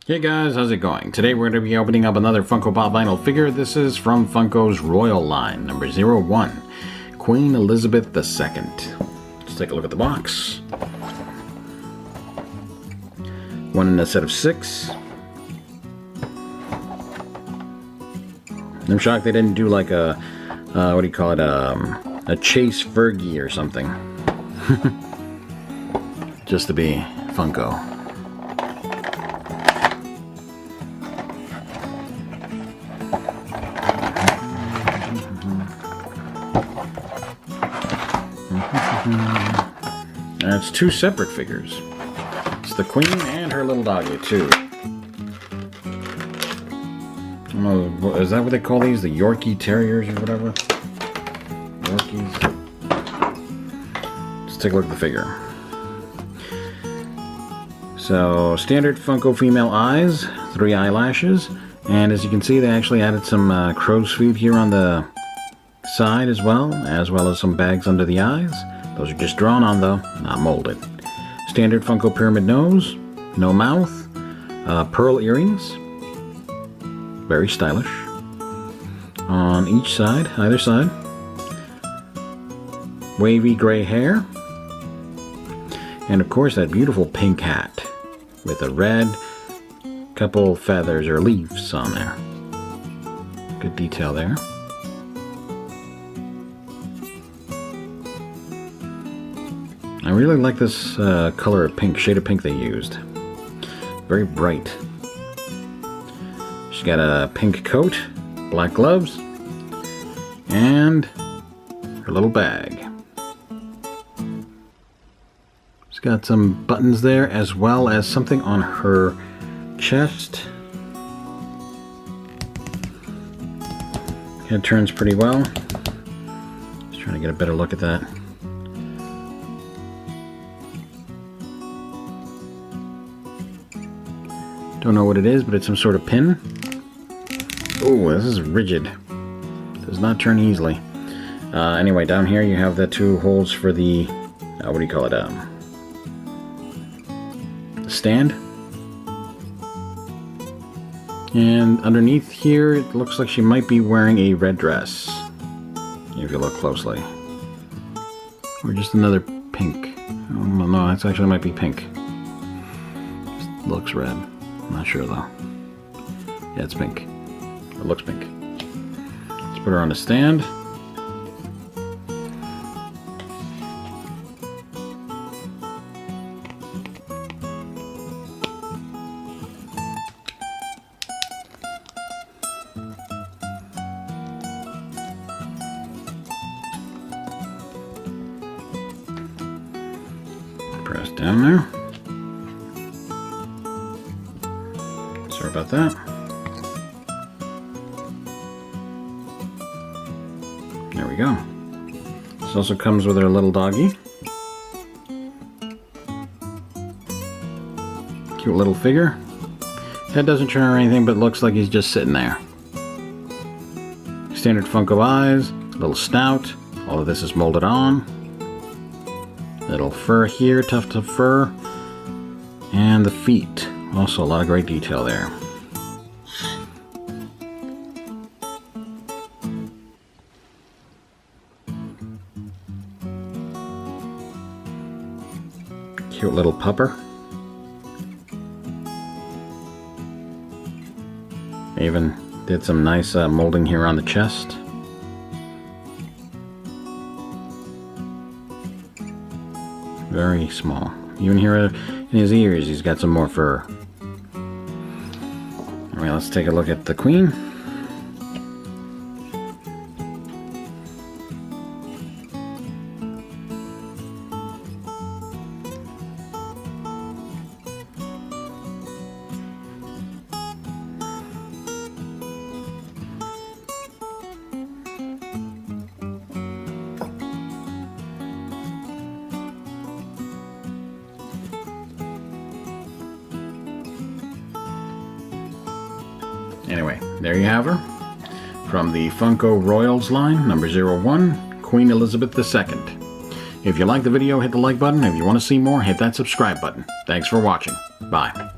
Hey guys, how's it going? Today we're going to be opening up another Funko Pop vinyl figure. This is from Funko's Royal line, number 01, Queen Elizabeth II. Let's take a look at the box. One in a set of 6. I'm shocked they didn't do like a, what do you call it, a Chase Fergie or something. Just to be Funko. And it's 2 separate figures. It's the Queen and her little doggy, too. I don't know, is that what they call these? The Yorkie Terriers or whatever? Yorkies. Let's take a look at the figure. So, standard Funko female eyes, 3 eyelashes, and as you can see, they actually added some crow's feet here on the side as well as some bags under the eyes. Those are just drawn on though, not molded. Standard Funko pyramid nose, no mouth, pearl earrings, very stylish. On each side, either side, wavy gray hair, and of course that beautiful pink hat with a red couple feathers or leaves on there. Good detail there. I really like this color of pink, shade of pink they used. Very bright. She's got a pink coat, black gloves, and her little bag. She's got some buttons there as well as something on her chest. Head turns pretty well. Just trying to get a better look at that. Don't know what it is, but it's some sort of pin. Oh, this is rigid. Does not turn easily. Anyway, down here you have the 2 holes for the, what do you call it, stand. And underneath here, it looks like she might be wearing a red dress, if you look closely. Or just another pink. Oh, no, it actually might be pink. Just looks red. Not sure though. Yeah, it's pink. It looks pink. Let's put her on the stand. Press down there. Sorry about that. There we go. This also comes with our little doggy. Cute little figure. Head doesn't turn or anything, but looks like he's just sitting there. Standard Funko eyes, little snout. All of this is molded on. Little fur here, tuft of fur. And the feet. Also a lot of great detail there. Cute little pupper. Even did some nice molding here on the chest. Very small. Even here in his ears, he's got some more fur. Alright, let's take a look at the Queen. Anyway, there you have her. From the Funko Royals line, number 01, Queen Elizabeth II. If you like the video, hit the like button. If you want to see more, hit that subscribe button. Thanks for watching. Bye.